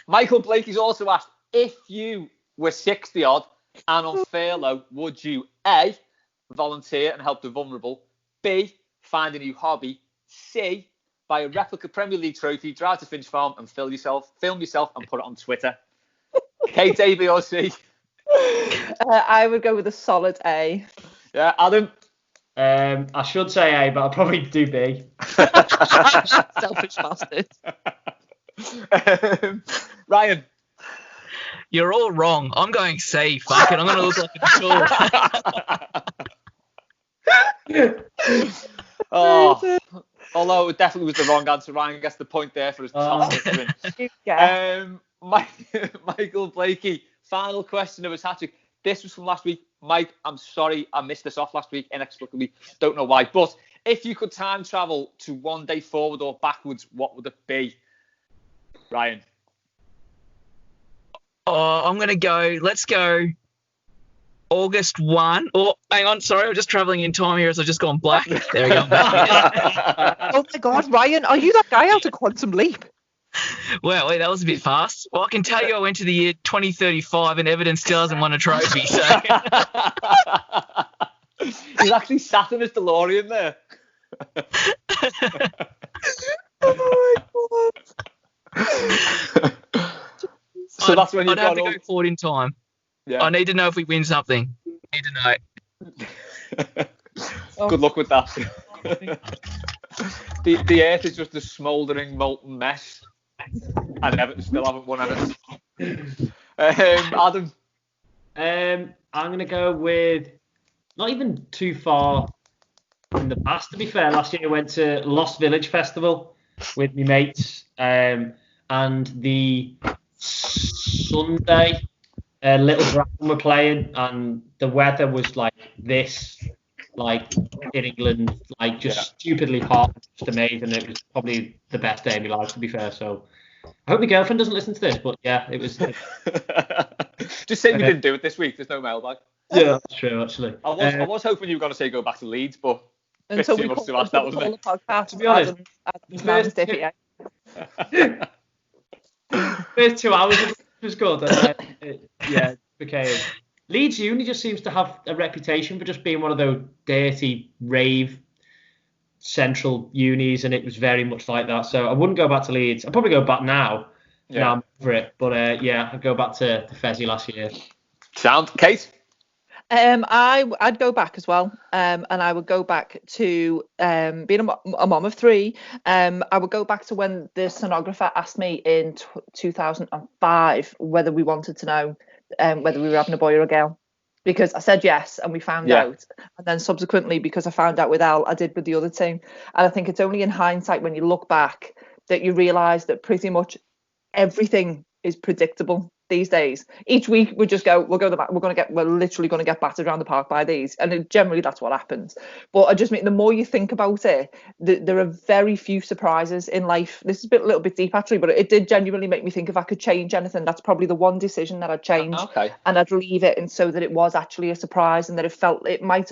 Michael Blake has also asked, if you were 60 odd and on furlough, would you A, volunteer and help the vulnerable, B, find a new hobby, C, buy a replica Premier League trophy, drive to Finch Farm and film yourself and put it on Twitter? Kate, A, B or C? I would go with a solid A. Yeah, Adam? I should say A, but I'll probably do B. Selfish bastard. Ryan? You're all wrong. I'm going C. Fuck it. I'm going to look like a tool. Oh, although it definitely was the wrong answer. Ryan gets the point there for his Michael Blakey, final question of his hat-trick. This was from last week. Mike, I'm sorry I missed this off last week inexplicably. Don't know why. But if you could time travel to one day forward or backwards, what would it be? Ryan? Oh, I'm going to go, let's go August 1. Oh, hang on, sorry, I'm just travelling in time here as I've just gone black. There we go. Oh my God, Ryan, are you that guy out of Quantum Leap? Well, wait, that was a bit fast. Well, I can tell you I went to the year 2035 and Everton still hasn't won a trophy, so... He's actually sat in his DeLorean there. Oh my God. So that's when I'd have to go forward in time. Yeah. I need to know if we win something. I need to know. Good luck with that. The earth is just a smouldering, molten mess. And Everton still haven't won anything. Adam? I'm going to go with not even too far in the past, to be fair. Last year I went to Lost Village Festival with my mates. And the Sunday, Little Dragon were playing, and the weather was like this, like in England, like just stupidly hot, just amazing. It was probably the best day of my life, to be fair. So I hope my girlfriend doesn't listen to this, but yeah, it was. Just say we didn't do it this week. There's no mailbag. Yeah, that's true, actually. I was hoping you were going to say go back to Leeds, but until we too much to ask, that wasn't it? Podcast, to be honest, First 2 hours was good. And it became. Leeds Uni just seems to have a reputation for just being one of those dirty rave central unis, and it was very much like that. So I wouldn't go back to Leeds. I'd probably go back now. Yeah. Now I'm over it. But I'd go back to the Fezzy last year. Sound, Kate? I'd go back as well, and I would go back to being a mom of 3. I would go back to when the sonographer asked me in 2005 whether we wanted to know whether we were having a boy or a girl, because I said yes and we found out, and then subsequently, because I found out with Elle, I did with the other team. And I think it's only in hindsight, when you look back, that you realise that pretty much everything is predictable these days. Each week we just go, we're literally going to get battered around the park by these, and generally that's what happens. But I just mean, the more you think about it, there are very few surprises in life. This is a little bit deep actually, but it did genuinely make me think, if I could change anything, that's probably the one decision that I'd change. And I'd leave it, and so that it was actually a surprise, and that it might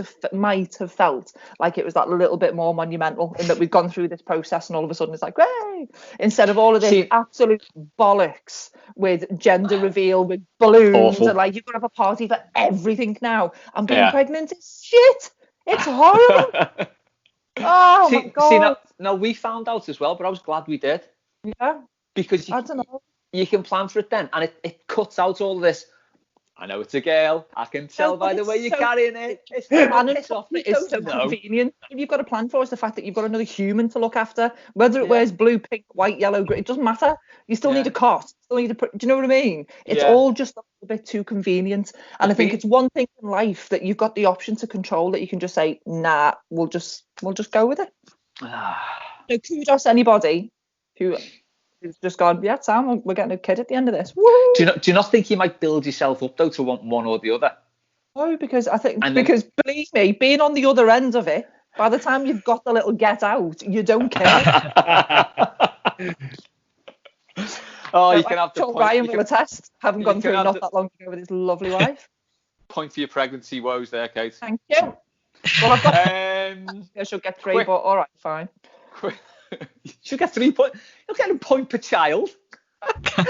have felt like it was that little bit more monumental, in that we've gone through this process and all of a sudden it's like, hey, instead of all of this absolute bollocks with gender reveal, with balloons, and like, you've got to have a party for everything now. I'm being pregnant is shit. It's horrible. My God. See, we found out as well, but I was glad we did. Yeah. Because I don't know. You can plan for it then, and it cuts out all this. I know it's a girl. I can tell by the way you're carrying it. It's so convenient. If you've got a plan for, it's the fact that you've got another human to look after. Whether it wears blue, pink, white, yellow, green, it doesn't matter. You still need a cot. Do you know what I mean? It's all just a little bit too convenient. And I think it's one thing in life that you've got the option to control, that you can just say, nah, we'll just go with it. So kudos to anybody who's just gone, yeah, Sam, we're getting a kid at the end of this. Woo! Do you not think you might build yourself up though to want one or the other? No, because believe me, being on the other end of it, by the time you've got the little get out, you don't care. You can have the point. Ryan will attest, having gone through not that long ago with his lovely wife. Point for your pregnancy woes there, Kate. Thank you. Well, I've got. I should get 3, but all right, fine. She'll get 3 points. You'll get a point per child. Do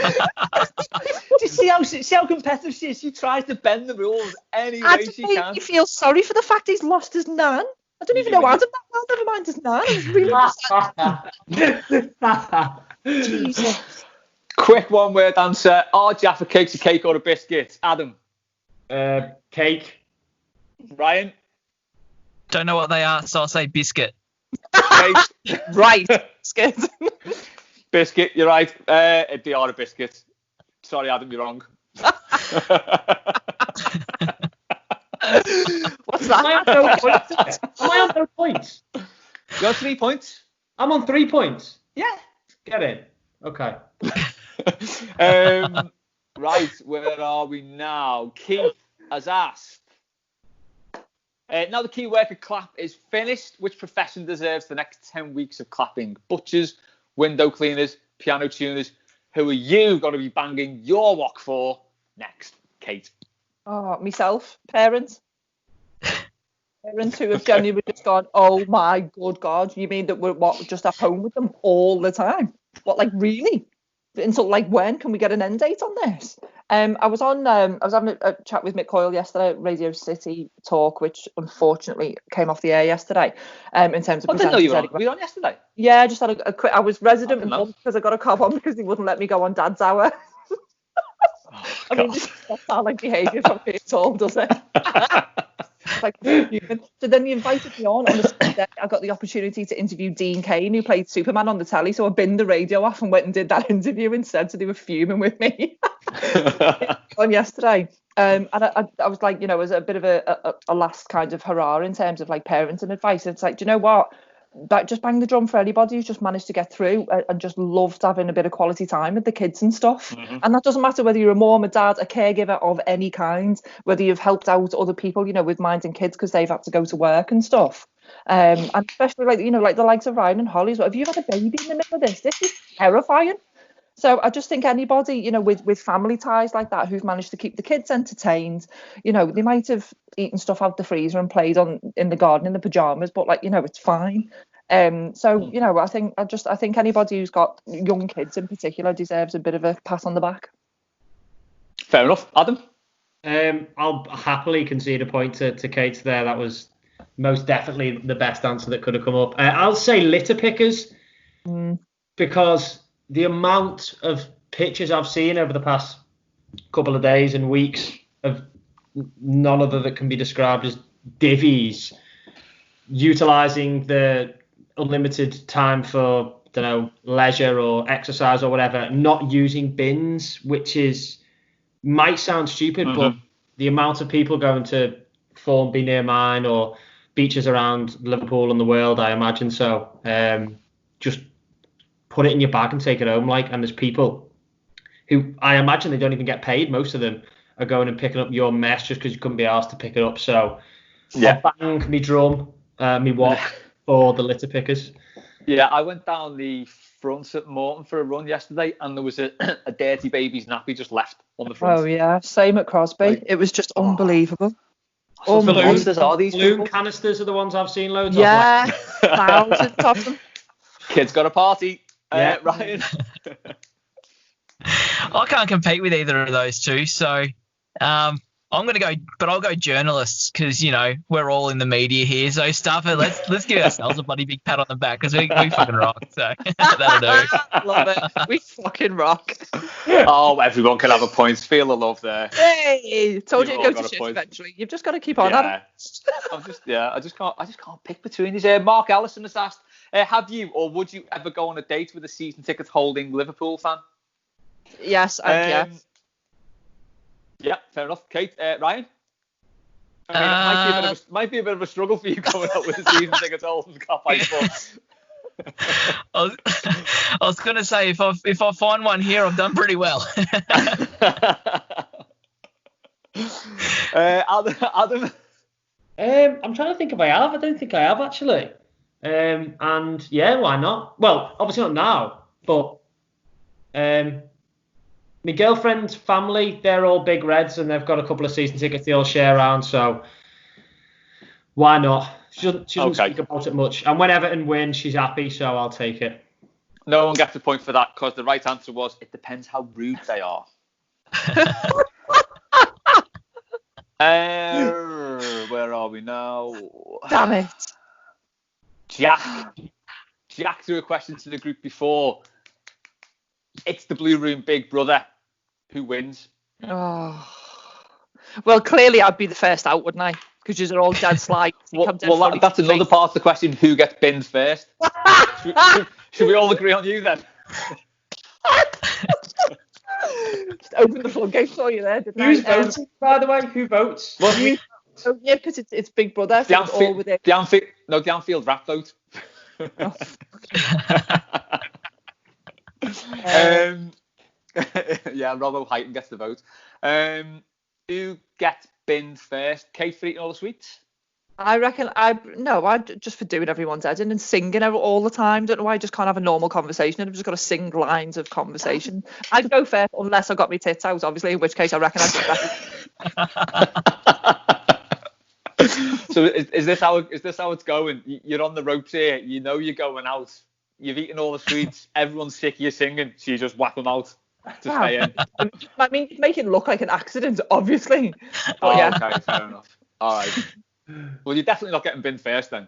you see how competitive she is? She tries to bend the rules any way she can. You feel sorry for the fact he's lost his nan. I don't even know Adam that well. Never mind his nan. It's really Jesus. Quick one-word answer: are Jaffa cakes a cake or a biscuit? Adam. Cake. Ryan. Don't know what they are, so I'll say biscuit. Right. Biscuit. Biscuit, you're right. They are a biscuit. Sorry, Adam, you're wrong. What's that? Am I on no points? You got 3 points. I'm on 3 points. Yeah. Get in. Okay. Right, where are we now? Keith has asked. Now the key worker clap is finished. Which profession deserves the next 10 weeks of clapping? Butchers, window cleaners, piano tuners. Who are you going to be banging your wok for next, Kate? Oh, myself. Parents. Parents who have genuinely just gone, oh my good God, you mean that we're just at home with them all the time? What, like, really? Until like when can we get an end date on this? I was having a chat with Mick Coyle yesterday at Radio City Talk, which unfortunately came off the air yesterday. In terms of, I didn't know you were on. Were you on yesterday? Yeah, I just had a quick. I was resident because I got a cob on because he wouldn't let me go on Dad's Hour. I mean, this doesn't sound like behaviour from me at all, does it? Like, so then he invited me on the same day. I got the opportunity to interview Dean Cain, who played Superman on the telly. So I binned the radio off and went and did that interview instead. So they were fuming with me on yesterday. And I was like, as a bit of a last kind of hurrah in terms of like parenting advice. It's like, do you know what? Just bang the drum for anybody who's just managed to get through and just loved having a bit of quality time with the kids and stuff. Mm-hmm. And that doesn't matter whether you're a mom, a dad, a caregiver of any kind, whether you've helped out other people, with minding kids because they've had to go to work and stuff. And especially like the likes of Ryan and Holly's. If you've had a baby in the middle of this is terrifying. So I just think anybody, you know, with family ties like that, who've managed to keep the kids entertained, you know, they might have eaten stuff out the freezer and played in the garden in the pajamas, but like, you know, it's fine. So, you know, I think anybody who's got young kids in particular deserves a bit of a pat on the back. Fair enough. Adam? I'll happily concede a point to Kate there. That was most definitely the best answer that could have come up. I'll say litter pickers, because the amount of pictures I've seen over the past couple of days and weeks of none other that can be described as divvies utilising the unlimited time for, I don't know, leisure or exercise or whatever, not using bins, which might sound stupid, but the amount of people going to Formby near mine or beaches around Liverpool and the world, I imagine so. Just put it in your bag and take it home. Like, and there's people who, I imagine they don't even get paid. Most of them are going and picking up your mess just because you couldn't be asked to pick it up. So I'll bang me drum, me walk for the litter pickers. Yeah, I went down the front at Morton for a run yesterday, and there was a dirty baby's nappy just left on the front. Oh yeah, same at Crosby. Like, it was just unbelievable. What monsters are these balloon people? Canisters are the ones I've seen loads of. Like. Thousands of them. Kids got a party. Ryan. I can't compete with either of those two, so I'm going to go, but I'll go journalists because, you know, we're all in the media here. So, Stafford, let's give ourselves a bloody big pat on the back because we fucking rock. So, that'll do. Love it. We fucking rock. Oh, everyone can have a point. Feel the love there. Hey, told you to go to shit eventually. You've just got to keep on at it. I just can't pick between these. Mark Allison has asked, have you or would you ever go on a date with a season ticket holding Liverpool fan? Yes, yes. Yeah, fair enough. Kate, Ryan? I mean, it might be a bit of a struggle for you going out with a season ticket holding cop I was going to say, if I find one here, I've done pretty well. Adam? I'm trying to think if I have. I don't think I have, actually. And yeah, why not? Well, obviously not now, but my girlfriend's family, they're all big Reds and they've got a couple of season tickets they all share around, so why not? She doesn't speak about it much. And when Everton win, she's happy, so I'll take it. No one gets a point for that because the right answer was, it depends how rude they are. Where are we now? Damn it. Jack threw a question to the group before. It's the Blue Room Big Brother. Who wins? Oh. Well, clearly I'd be the first out, wouldn't I? Because you're all dead sly. That's another part of the question. Who gets binned first? should we all agree on you then? Just open the floodgates for you there, didn't Who's voting, by the way? Who votes? Well, yeah, because it's Big Brother. So the Anfield rap vote. Yeah, Robbo Heighton gets the vote. Who gets binned first? Kate for eating all the sweets? I reckon I'd just for doing everyone's head in and singing all the time. Don't know why I just can't have a normal conversation. I've just got to sing lines of conversation. I'd go first unless I got my tits out, obviously, in which case I reckon I'd do that. So is this how it's going? You're on the ropes here. You know you're going out. You've eaten all the sweets. Everyone's sick of you singing, so you just whap them out to stay in. I mean, make it look like an accident, obviously. But yeah. Okay, fair enough. All right. Well, you're definitely not getting binned first then.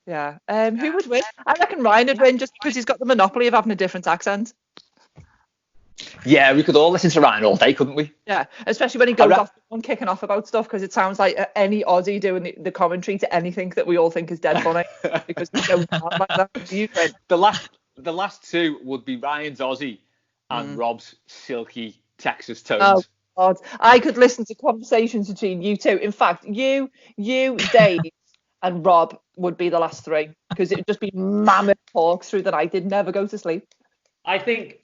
Yeah. Who would win? I reckon Ryan would win just because he's got the monopoly of having a different accent. Yeah, we could all listen to Ryan all day, couldn't we? Yeah, especially when he goes off on kicking off about stuff, because it sounds like any Aussie doing the commentary to anything that we all think is dead funny. Because we don't sound like that. The last two would be Ryan's Aussie and Rob's silky Texas tones. Oh God, I could listen to conversations between you two. In fact, you, Dave, and Rob would be the last three because it would just be mammoth talks through the night. They'd never go to sleep. I think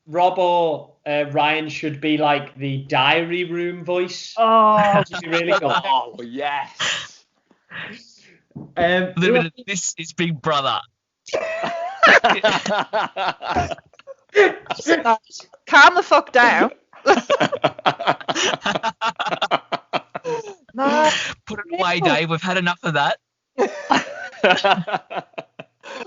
Rob or Ryan should be like the diary room voice. Oh, really good. Oh yes. This is Big Brother. Calm the fuck down. No. Put it away, Dave. We've had enough of that.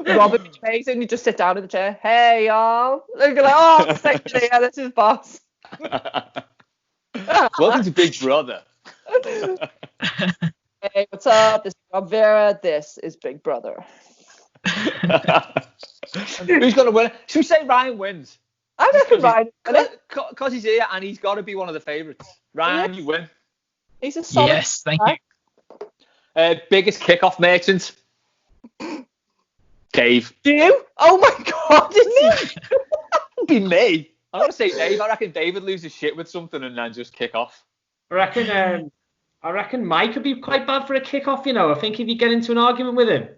Robert Mason, you just sit down in the chair. Hey, y'all. They're like, oh, yeah, this is boss. Welcome to Big Brother. Hey, what's up? This is Rob Vera. This is Big Brother. Who's going to win? Should we say Ryan wins? I reckon Ryan. Because he's here and he's got to be one of the favourites. Ryan, you win. He's a solid. Yes, thank you. Biggest kickoff merchant. Dave. You? Oh my God, is it? Be me. I'm going to say Dave. I reckon David loses shit with something and then just kick off. I reckon Mike would be quite bad for a kick-off, you know. I think if you get into an argument with him,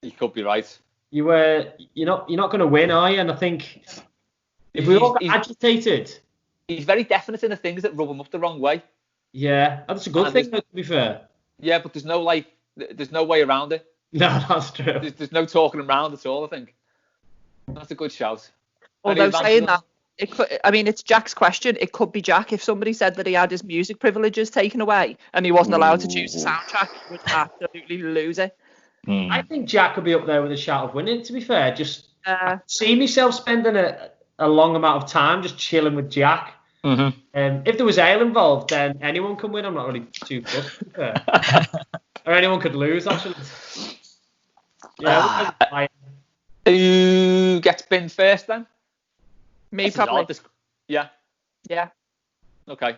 you could be right. You're not going to win, are you? And I think if we all get agitated, he's very definite in the things that rub him up the wrong way. Yeah, that's a good thing, to be fair. Yeah, but there's no way around it. No, that's true. There's no talking around at all, I think. That's a good shout. Although saying that, it's Jack's question. It could be Jack. If somebody said that he had his music privileges taken away and he wasn't allowed to choose a soundtrack, he would absolutely lose it. I think Jack could be up there with a shout of winning, to be fair. Just see myself spending a long amount of time just chilling with Jack. Mm-hmm. If there was ale involved, then anyone can win. I'm not really too fussed, to be fair. Or anyone could lose, actually. Yeah. Who gets binned first then? Me, probably. Yeah. Okay.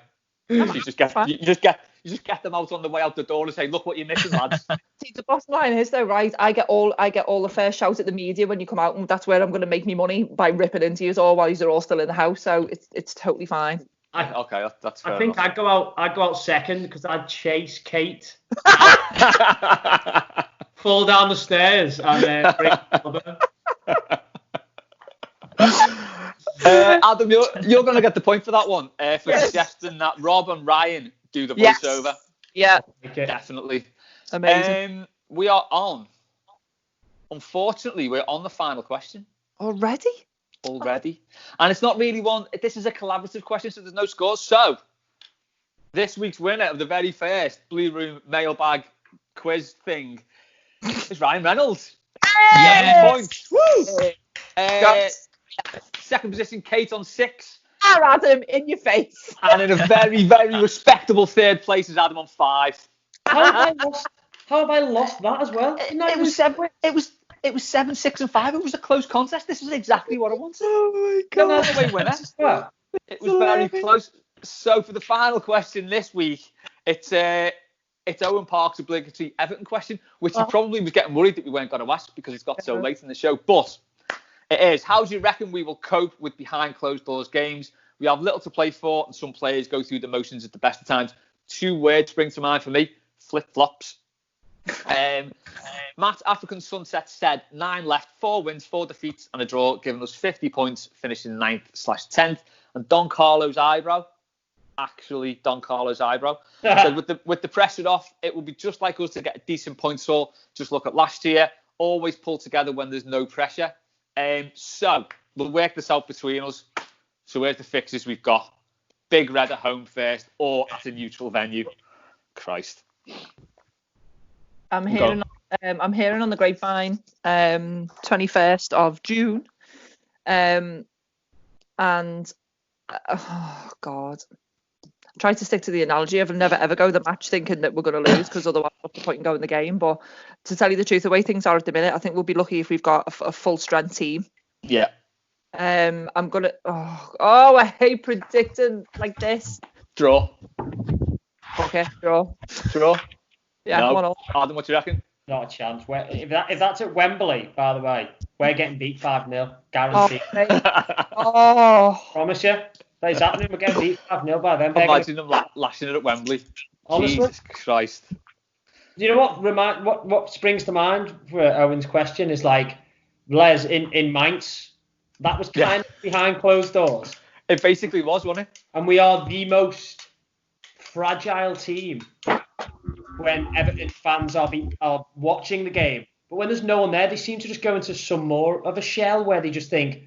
You just get them out on the way out the door and say, "Look what you're missing, lads." See, the bottom line is though, right? I get all the first shout at the media when you come out, and that's where I'm going to make me money by ripping into you all while you're all still in the house. So it's totally fine. Okay, that's fair I think enough. I'd go out second because I'd chase Kate, fall down the stairs, and break the Adam, you're going to get the point for that one for suggesting that Rob and Ryan do the voiceover. Yeah, definitely. Amazing. We are on. Unfortunately, we're on the final question. Already. And it's not really one. This is a collaborative question, so there's no scores. So, this week's winner of the very first Blue Room mailbag quiz thing is Ryan Reynolds. Yes. Points. Woo! Second position, Kate on 6. Adam, in your face. And in a very, very respectable third place is Adam on 5. How have I lost that as well? It was 7, 6, and 5. It was a close contest. This was exactly what I wanted. Oh my God! Winner. It was very close. So for the final question this week, it's Owen Park's obligatory Everton question, which he probably was getting worried that we weren't going to ask because it's got so late in the show. But it is. How do you reckon we will cope with behind closed doors games? We have little to play for, and some players go through the motions at the best of times. 2 words spring to mind for me: flip-flops. Matt African Sunset said 9 left, 4 wins, 4 defeats, and a draw, giving us 50 points, finishing 9th/10th. And Don Carlo's eyebrow, said with the pressure off, it will be just like us to get a decent point haul. Just look at last year. Always pull together when there's no pressure. So we'll work this out between us. So where's the fixes we've got? Big Red at home first, or at a neutral venue. Christ. I'm hearing on the grapevine, 21st of June, and oh God, try to stick to the analogy of never ever go the match thinking that we're going to lose, because otherwise what's the point in going the game? But to tell you the truth, the way things are at the minute, I think we'll be lucky if we've got a full strength team. Yeah. I'm gonna. I hate predicting like this. Draw. Okay, draw. Yeah, no. Come on. Adam, what do you reckon? Not a chance. If that's at Wembley, by the way, we're getting beat 5-0, guaranteed. Promise you. That is happening. We're getting beat 5-0 by them. Imagine them lashing it at Wembley. Honestly. Jesus Christ. You know what springs to mind for Owen's question is like Les in Mainz. That was kind of behind closed doors. It basically was, wasn't it? And we are the most fragile team when Everton fans are watching the game. But when there's no one there, they seem to just go into some more of a shell where they just think,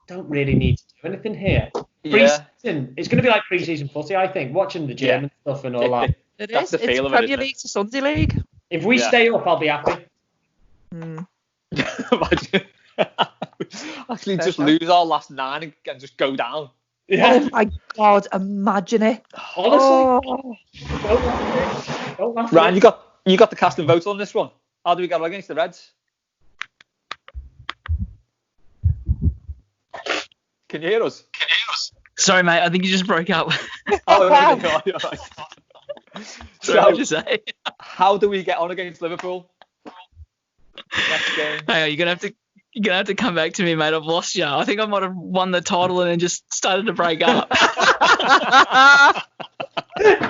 don't really need to do anything here. Pre-season, it's going to be like pre-season footy, I think, watching the German stuff and all that. It is. It's Premier League to Sunday League. If we stay up, I'll be happy. Imagine. Actually, just lose our last 9 and just go down. Yeah. Oh my God, imagine it. Honestly. Ryan, you got the cast and vote on this one. How do we go against the Reds? Can you hear us? Sorry, mate. I think you just broke up. Oh, right. So, what did you say? How do we get on against Liverpool next game? Hey, you're gonna have to come back to me, mate. I've lost you. I think I might have won the title and then just started to break up. That's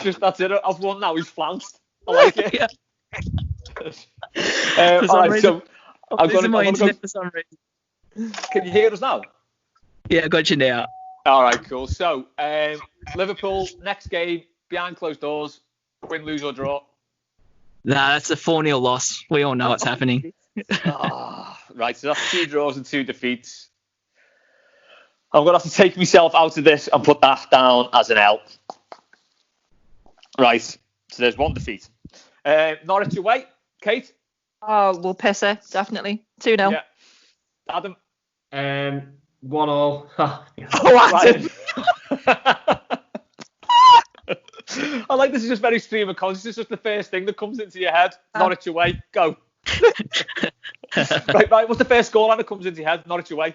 it. That's it. I've won now. He's flounced. I like it. Yeah. All right, so I'm going my internet for some reason. Can you hear us now? Yeah, I got you now. All right, cool. So, Liverpool, next game, behind closed doors, win, lose or draw? Nah, that's a 4-0 loss. We all know what's happening. Right, so that's 2 draws and 2 defeats. I'm going to have to take myself out of this and put that down as an L. Right, so there's 1 defeat. Norwich away, Kate? Oh, we'll piss her, definitely. 2-0. Yeah. Adam? 1-1. Adam. I like this is just very stream of consciousness. It's just the first thing that comes into your head. Norwich away, go. right. What's the first scoreline that comes into your head? Norwich away.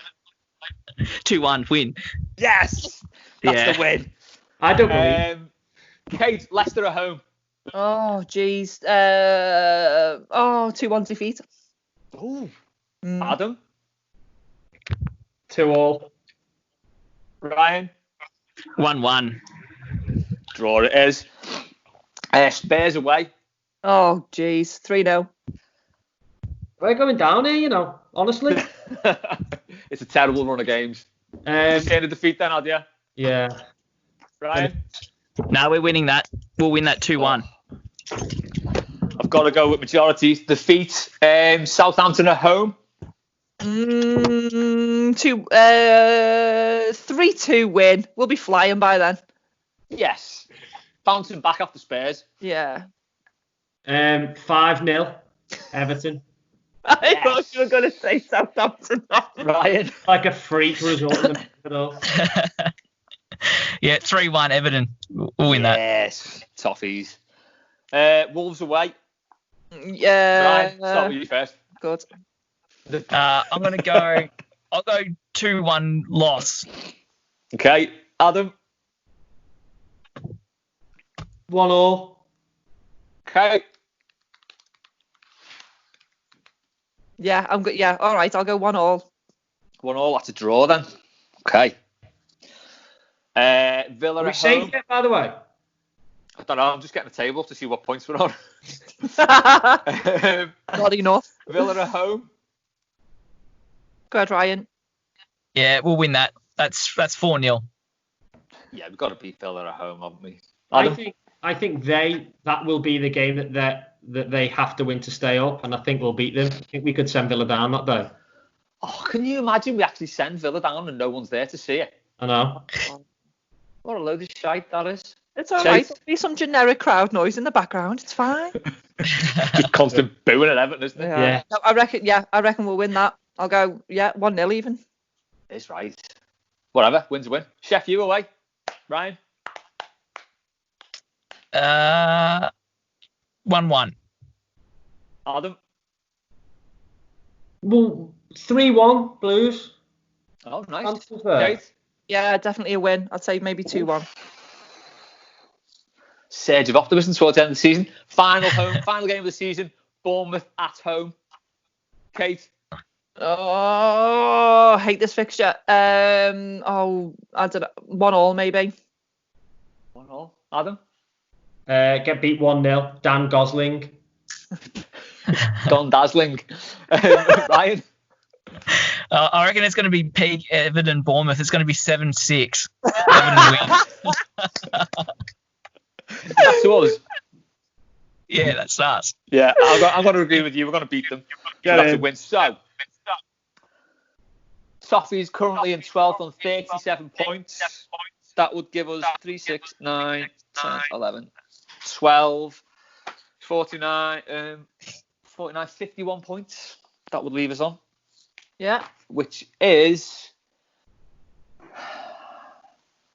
2-1 win. Yes, that's the win. I don't believe. Kate, Leicester at home. Oh, jeez. 2-1 defeat. Ooh. Adam. 2-2. Ryan. 1-1. Draw it is. Spurs away. Oh, jeez. 3-0. We're going down here, honestly. It's a terrible run of games. Just a defeat then, had you? Yeah. Ryan? No, we're winning that. We'll win that 2-1. I've got to go with majority defeat. Southampton at home. 3-2 win. We'll be flying by then. Yes. Bouncing back off the Spurs. Yeah. 5-0 Everton. I thought you were going to say Southampton. Ryan. Like a freak result in the middle. Yeah, 3-1 Everton. We'll win that. Yes. Toffees. Wolves away. Yeah. Ryan, start with you first. Good. I'm going to go... I'll go 2-1 loss. Okay. Adam. 1-1. Okay. Yeah, I'm good. Yeah, all right. I'll go 1-1. 1-1. That's a draw then. Okay. Villa Are we at safe home. yet, by the way? I don't know. I'm just getting a table up to see what points we're on. Not enough. Villa at home. Go ahead, Ryan. Yeah, we'll win that. That's 4-0. Yeah, we've got to beat Villa at home, haven't we? I think that will be the game that they have to win to stay up, and I think we'll beat them. I think we could send Villa down that day. Oh, can you imagine we actually send Villa down and no one's there to see it? I know. What a load of shite that is. It's all right. There'll be some generic crowd noise in the background. It's fine. Just constant booing at Everton, isn't it? Yeah. No, I reckon we'll win that. I'll go, 1-0 even. It's right. Whatever. Win's a win. Chef, you away. Ryan? 1-1. Adam? Well, 3-1 Blues. Oh, nice. Kate? Yeah, definitely a win. I'd say maybe 2-1. Surge of optimism towards the end of the season. Final game of the season. Bournemouth at home. Kate? Oh, I hate this fixture. I don't know. 1-1 maybe. 1-1. Adam? Get beat 1-0. Dan Gosling. Don Dazzling. Ryan? I reckon it's going to be peak Everton Bournemouth. It's going to be 7-6. Everton win. That's to us. Yeah, that's us. Yeah, I'm going to agree with you. We're going to beat them. So that's a win. So, Toffees currently in 12th on 37 points. That would give us 3, 6, 9, 10, 11, 12, 49, 51 points. That would leave us on. Yeah. Which is,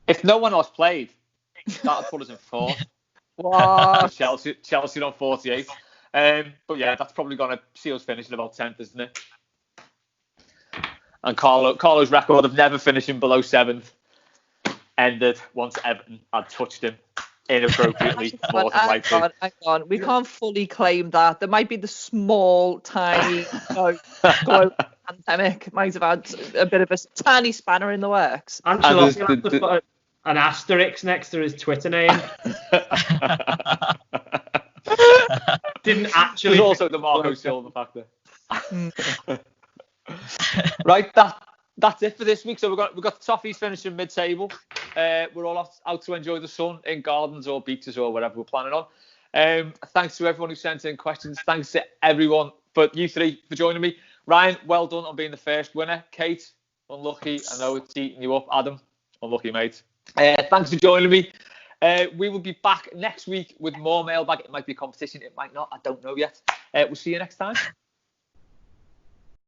if no one else played, that would put us in 4th. What? Chelsea on 48. But yeah, that's probably going to see us finish in about 10th, isn't it? And Carlo's record of never finishing below 7th ended once Everton had touched him inappropriately. More than likely. Hang on. We can't fully claim that. There might be the small, tiny global pandemic might have had a bit of a tiny spanner in the works. Ancelotti have to put an asterisk next to his Twitter name. Didn't actually. There's also the Marco Silva factor. Right, that's it for this week. So we've got the Toffees finishing mid-table. We're all out to enjoy the sun in gardens or beaches or whatever we're planning on. Thanks to everyone who sent in questions. Thanks to everyone, but you three for joining me. Ryan, well done on being the first winner. Kate, unlucky. I know it's eating you up. Adam, unlucky, mate. Thanks for joining me. We will be back next week with more mailbag. It might be a competition. It might not. I don't know yet. We'll see you next time.